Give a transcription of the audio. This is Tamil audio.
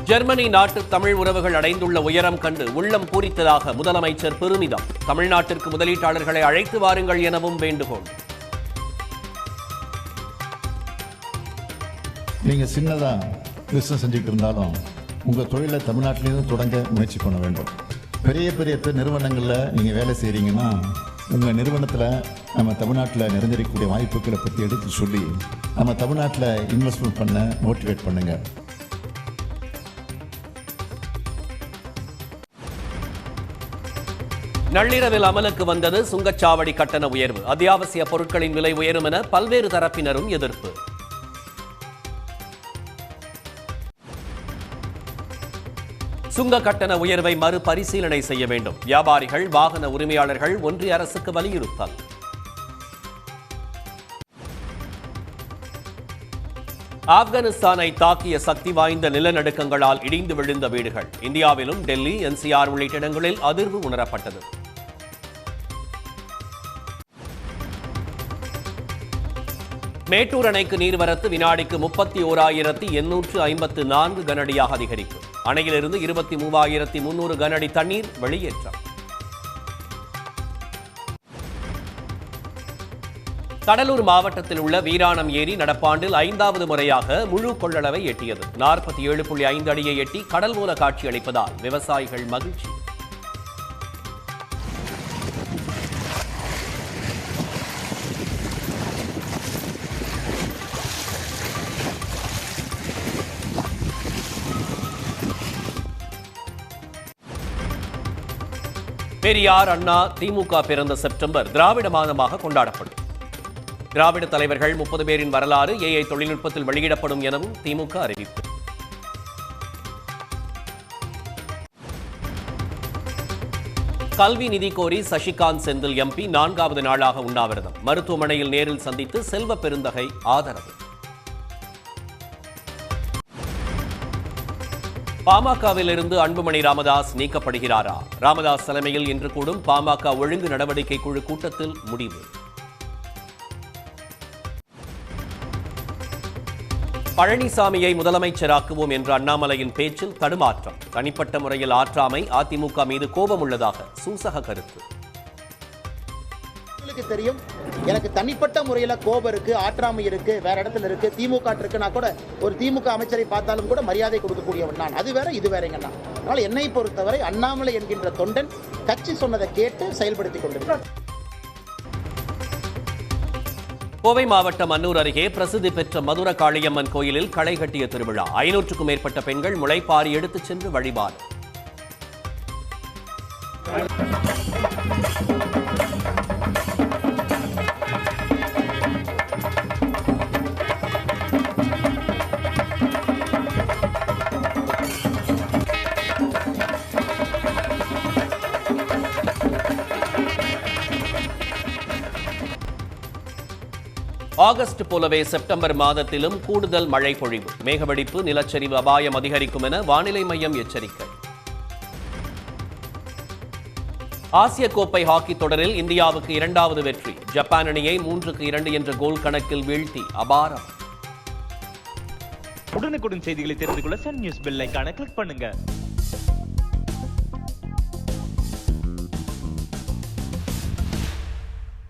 ஜெர்மனி நாட்டு தமிழ் உறவுகள் அடைந்துள்ள உயரம் கண்டு உள்ளம் பூரித்ததாக முதலமைச்சர் பெருமிதம். தமிழ்நாட்டிற்கு முதலீட்டாளர்களை அழைத்து வாருங்கள் எனவும் வேண்டுகோள். நீங்க சின்னதா பிசினஸ் செஞ்சுட்டு இருந்தாலும் உங்க தொழிலை தமிழ்நாட்டிலேருந்து தொடங்க முயற்சி பண்ண வேண்டும். பெரிய பெரிய நிறுவனங்களில் நீங்க வேலை செய்றீங்கன்னா உங்க நிறுவனத்தில் நம்ம தமிழ்நாட்டில் நிறைஞ்சிருக்கக்கூடிய வாய்ப்புகளை பற்றி எடுத்து சொல்லி நம்ம தமிழ்நாட்டில் இன்வெஸ்ட்மெண்ட் பண்ண மோட்டிவேட் பண்ணுங்க. நள்ளிரவில் அமலுக்கு வந்தது சுங்கச்சாவடி கட்டண உயர்வு. அத்தியாவசிய பொருட்களின் விலை உயரும் என பல்வேறு தரப்பினரும் எதிர்ப்பு. சுங்க கட்டண உயர்வை மறுபரிசீலனை செய்ய வேண்டும். வியாபாரிகள், வாகன உரிமையாளர்கள் ஒன்றிய அரசுக்கு வலியுறுத்தல். ஆப்கானிஸ்தானை தாக்கிய சக்தி வாய்ந்த நிலநடுக்கங்களால் இடிந்து விழுந்த வீடுகள். இந்தியாவிலும் டெல்லி, என்சிஆர் உள்ளிட்ட இடங்களில் அதிர்வு உணரப்பட்டது. மேட்டூர் அணைக்கு நீர்வரத்து வினாடிக்கு 31,854 கனஅடியாக அதிகரிப்பு. அணையிலிருந்து 23,300 கனஅடி தண்ணீர் வெளியேற்றம். கடலூர் மாவட்டத்தில் உள்ள வீராணம் ஏரி நடப்பாண்டில் 5வது முறையாக முழு கொள்ளளவை எட்டியது. 47.5 அடியை எட்டி கடல் போல காட்சி அளிப்பதால் விவசாயிகள் மகிழ்ச்சி. பெரியார், அண்ணா, திமுக பிறந்த செப்டம்பர் திராவிட மாதமாக கொண்டாடப்படும். திராவிட தலைவர்கள் 30 பேரின் வரலாறு AI தொழில்நுட்பத்தில் வெளியிடப்படும் எனவும் திமுக அறிவிப்பு. கல்வி நிதி கோரி சசிகாந்த் செந்தில் MP 4வது நாளாக உண்ணாவிரதம். மருத்துவமனையில் நேரில் சந்தித்து செல்வ பெருந்தகை ஆதரவு. பாமகவில் இருந்து அன்புமணி ராமதாஸ் நீக்கப்படுகிறாரா? ராமதாஸ் தலைமையில் இன்று கூடும் பாமக ஒழுங்கு நடவடிக்கை குழு கூட்டத்தில் முடிவு. பழனிசாமியை முதலமைச்சராக்குவோம் என்ற அண்ணாமலையின் பேச்சில் தடுமாற்றம். தனிப்பட்ட முறையில் ஆற்றாமை அதிமுக மீது கோபம் உள்ளதாக சூசக கருத்து. தெரியும், எனக்கு தனிப்பட்ட முறையில் கோபம் இருக்கு, ஆற்றாமை இருக்கு, வேற இடத்துல இருக்கு, திமுக இருக்கு. நான் கூட ஒரு திமுக அமைச்சரை பார்த்தாலும் கூட மரியாதை கொடுக்கக்கூடியவன் நான். அது வேற இது வேறங்கண்ணா. அதனால என்னை பொறுத்தவரை அண்ணாமலை என்கின்ற தொண்டன் கட்சி சொன்னதை கேட்டு செயல்படுத்திக் கொண்டிருக்கிறார். கோவை மாவட்டம் அன்னூர் அருகே பிரசித்தி பெற்ற மதுர காளியம்மன் கோயிலில் களை கட்டிய திருவிழா. 500க்கும் மேற்பட்ட பெண்கள் முளைப்பாரி எடுத்துச் சென்று வழிபாடு. ஆகஸ்ட் போலவே செப்டம்பர் மாதத்திலும் கூடுதல் மழை பொழிவு. மேகவெடிப்பு, நிலச்சரிவு அபாயம் அதிகரிக்கும் என வானிலை மையம் எச்சரிக்கை. ஆசிய கோப்பை ஹாக்கி தொடரில் இந்தியாவுக்கு 2வது வெற்றி. ஜப்பான் அணியை 3-2 என்ற கோல் கணக்கில் வீழ்த்தி அபாரம். உடனுக்குடன் செய்திகளை தெரிந்து கொள்ள சன் நியூஸ் பெல் ஐகானை கிளிக் பண்ணுங்க.